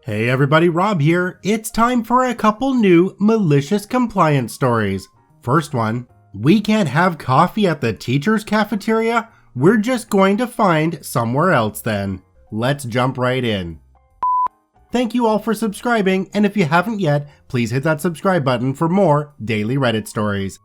Hey everybody, Rob here. It's time for a couple new malicious compliance stories. First one, we can't have coffee at the teacher's cafeteria? We're just going to find somewhere else then. Let's jump right in. Thank you all for subscribing, and if you haven't yet, please hit that subscribe button for more daily Reddit stories.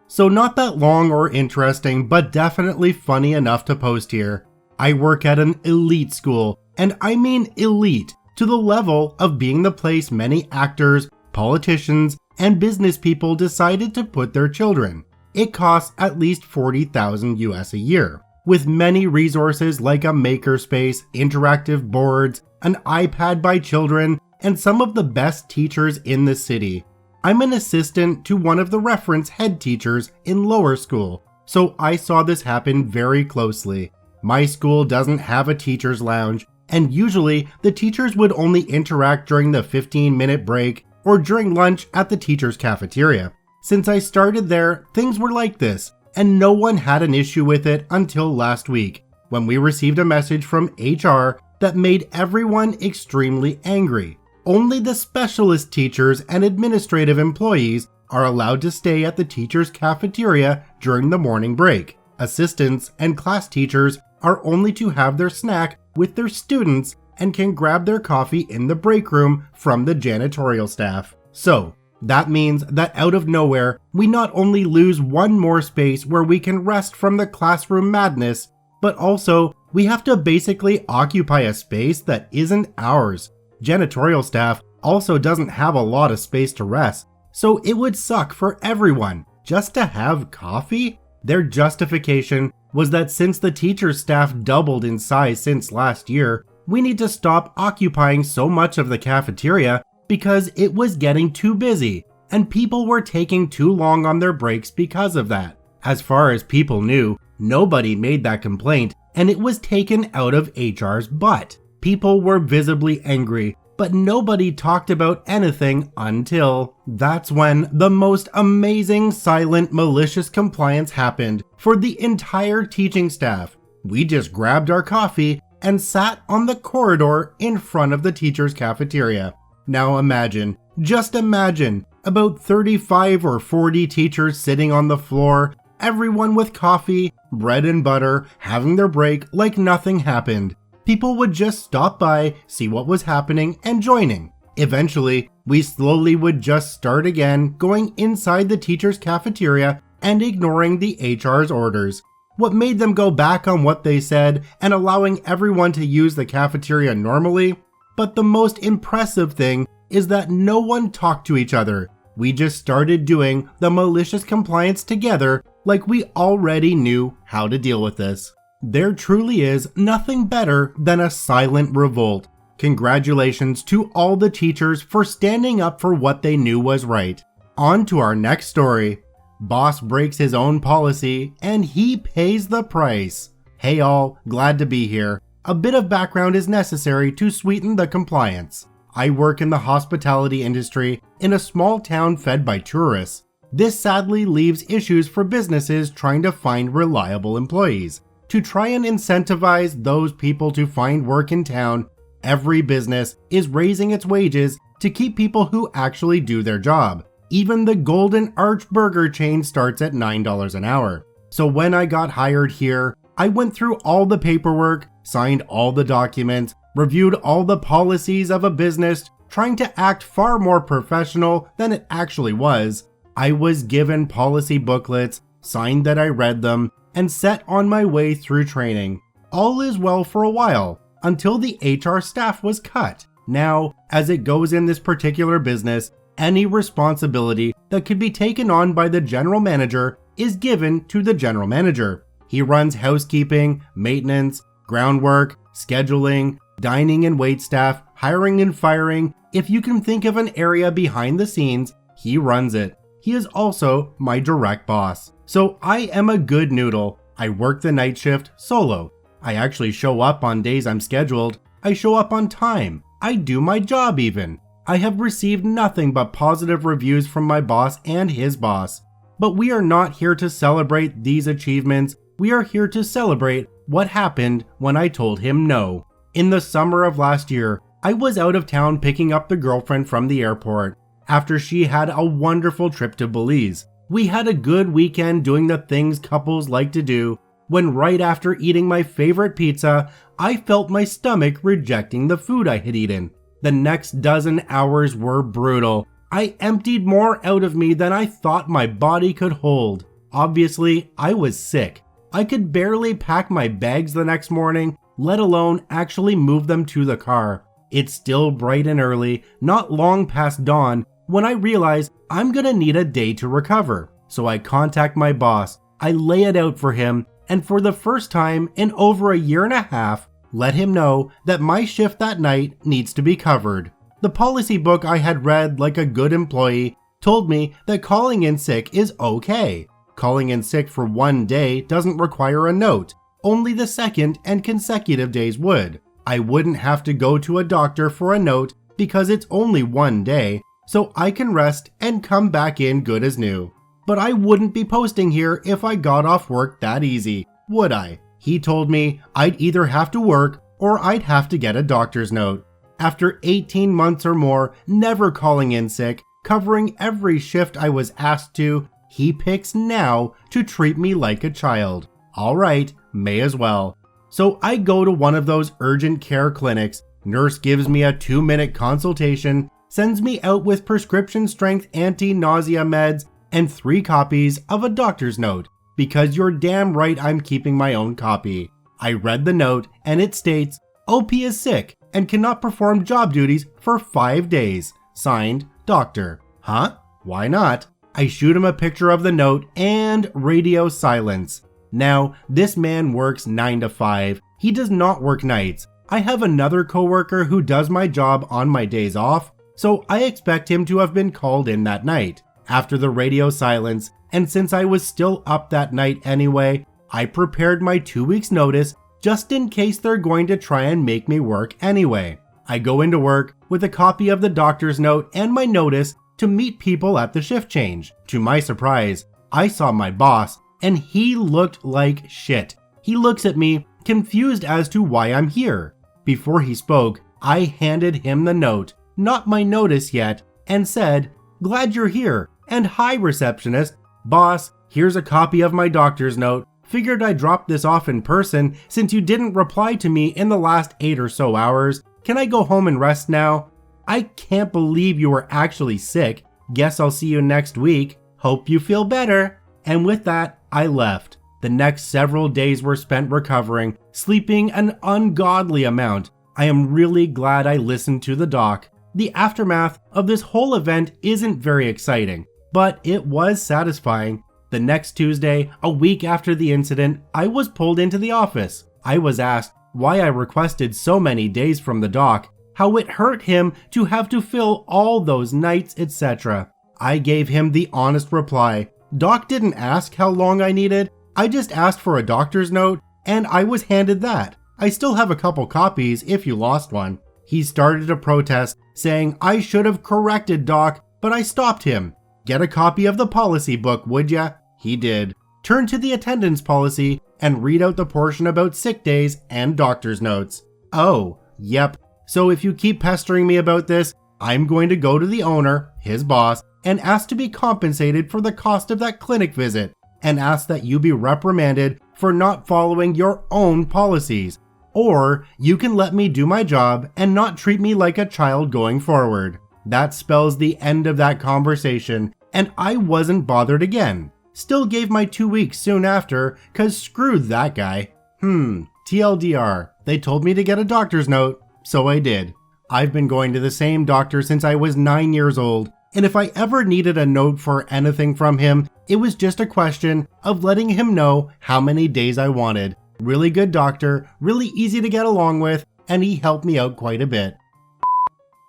So not that long or interesting, but definitely funny enough to post here. I work at an elite school, and I mean elite, to the level of being the place many actors, politicians, and business people decided to put their children. It costs at least $40,000 US a year, with many resources like a makerspace, interactive boards, an iPad by children, and some of the best teachers in the city. I'm an assistant to one of the reference head teachers in lower school, so I saw this happen very closely. My school doesn't have a teacher's lounge, and usually the teachers would only interact during the 15-minute break or during lunch at the teacher's cafeteria. Since I started there, things were like this, and no one had an issue with it until last week, when we received a message from HR that made everyone extremely angry. Only the specialist teachers and administrative employees are allowed to stay at the teacher's cafeteria during the morning break. Assistants and class teachers are only to have their snack with their students and can grab their coffee in the break room from the janitorial staff. So, that means that out of nowhere, we not only lose one more space where we can rest from the classroom madness, but also we have to basically occupy a space that isn't ours. Janitorial staff also doesn't have a lot of space to rest, so it would suck for everyone just to have coffee. Their justification was that since the teacher's staff doubled in size since last year, we need to stop occupying so much of the cafeteria because it was getting too busy and people were taking too long on their breaks because of that. As far as people knew, nobody made that complaint and it was taken out of HR's butt. People were visibly angry, but nobody talked about anything until that's when the most amazing silent malicious compliance happened for the entire teaching staff. We just grabbed our coffee and sat on the corridor in front of the teacher's cafeteria. Now imagine, just imagine, about 35 or 40 teachers sitting on the floor, everyone with coffee, bread and butter, having their break like nothing happened. People would just stop by, see what was happening, and joining. Eventually, we slowly would just start again going inside the teacher's cafeteria and ignoring the HR's orders. What made them go back on what they said and allowing everyone to use the cafeteria normally? But the most impressive thing is that no one talked to each other. We just started doing the malicious compliance together like we already knew how to deal with this. There truly is nothing better than a silent revolt. Congratulations to all the teachers for standing up for what they knew was right. On to our next story. Boss breaks his own policy and he pays the price. Hey all, glad to be here. A bit of background is necessary to sweeten the compliance. I work in the hospitality industry in a small town fed by tourists. This sadly leaves issues for businesses trying to find reliable employees. To try and incentivize those people to find work in town, every business is raising its wages to keep people who actually do their job. Even the Golden Arch burger chain starts at $9 an hour. So when I got hired here, I went through all the paperwork, signed all the documents, reviewed all the policies of a business, trying to act far more professional than it actually was. I was given policy booklets, signed that I read them, and set on my way through training. All is well for a while, until the HR staff was cut. Now, as it goes in this particular business, any responsibility that could be taken on by the general manager is given to the general manager. He runs housekeeping, maintenance, groundwork, scheduling, dining and wait staff, hiring and firing. If you can think of an area behind the scenes, he runs it. He is also my direct boss. So I am a good noodle. I work the night shift solo. I actually show up on days I'm scheduled. I show up on time. I do my job even. I have received nothing but positive reviews from my boss and his boss. But we are not here to celebrate these achievements. We are here to celebrate what happened when I told him no. In the summer of last year, I was out of town picking up the girlfriend from the airport after she had a wonderful trip to Belize. We had a good weekend doing the things couples like to do when right after eating my favorite pizza, I felt my stomach rejecting the food I had eaten. The next dozen hours were brutal. I emptied more out of me than I thought my body could hold. Obviously, I was sick. I could barely pack my bags the next morning, let alone actually move them to the car. It's still bright and early, not long past dawn, when I realize I'm gonna need a day to recover. So I contact my boss, I lay it out for him, and for the first time in over a year and a half, let him know that my shift that night needs to be covered. The policy book I had read like a good employee told me that calling in sick is okay. Calling in sick for one day doesn't require a note. Only the second and consecutive days would. I wouldn't have to go to a doctor for a note because it's only one day, so I can rest and come back in good as new. But I wouldn't be posting here if I got off work that easy, would I? He told me I'd either have to work or I'd have to get a doctor's note. After 18 months or more, never calling in sick, covering every shift I was asked to, he picks now to treat me like a child. All right, may as well. So I go to one of those urgent care clinics. Nurse gives me a 2-minute consultation, sends me out with prescription strength anti-nausea meds and 3 copies of a doctor's note, because you're damn right I'm keeping my own copy. I read the note and it states, OP is sick and cannot perform job duties for 5 days. Signed, Doctor. Huh? Why not? I shoot him a picture of the note and radio silence. Now, this man works 9 to 5. He does not work nights. I have another coworker who does my job on my days off, so I expect him to have been called in that night. After the radio silence, and since I was still up that night anyway, I prepared my 2 weeks notice just in case they're going to try and make me work anyway. I go into work with a copy of the doctor's note and my notice to meet people at the shift change. To my surprise, I saw my boss and he looked like shit. He looks at me, confused as to why I'm here. Before he spoke, I handed him the note, not my notice yet, and said, "Glad you're here, and hi receptionist. Boss, here's a copy of my doctor's note. Figured I'd drop this off in person since you didn't reply to me in the last 8 or so hours. Can I go home and rest now? I can't believe you were actually sick. Guess I'll see you next week. Hope you feel better." And with that, I left. The next several days were spent recovering, sleeping an ungodly amount. I am really glad I listened to the doc. The aftermath of this whole event isn't very exciting, but it was satisfying. The next Tuesday, a week after the incident, I was pulled into the office. I was asked why I requested so many days from the doc, how it hurt him to have to fill all those nights, etc. I gave him the honest reply. Doc didn't ask how long I needed. I just asked for a doctor's note, and I was handed that. I still have a couple copies if you lost one. He started a protest, saying I should have corrected Doc, but I stopped him. Get a copy of the policy book, would ya? He did. Turn to the attendance policy and read out the portion about sick days and doctor's notes. Oh, yep. So if you keep pestering me about this, I'm going to go to the owner, his boss, and ask to be compensated for the cost of that clinic visit, and ask that you be reprimanded for not following your own policies. Or you can let me do my job and not treat me like a child going forward. That spells the end of that conversation, and I wasn't bothered again. Still gave my 2 weeks soon after, cause screw that guy. TLDR, they told me to get a doctor's note, so I did. I've been going to the same doctor since I was 9 years old, and if I ever needed a note for anything from him, it was just a question of letting him know how many days I wanted. Really good doctor, really easy to get along with, and he helped me out quite a bit.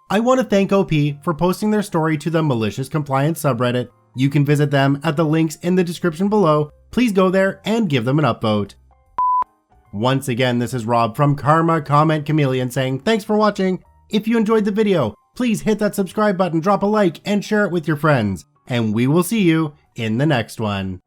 I want to thank OP for posting their story to the Malicious Compliance subreddit. You can visit them at the links in the description below. Please go there and give them an upvote. Once again, this is Rob from Karma Comment Chameleon saying thanks for watching. If you enjoyed the video, please hit that subscribe button, drop a like, and share it with your friends. And we will see you in the next one.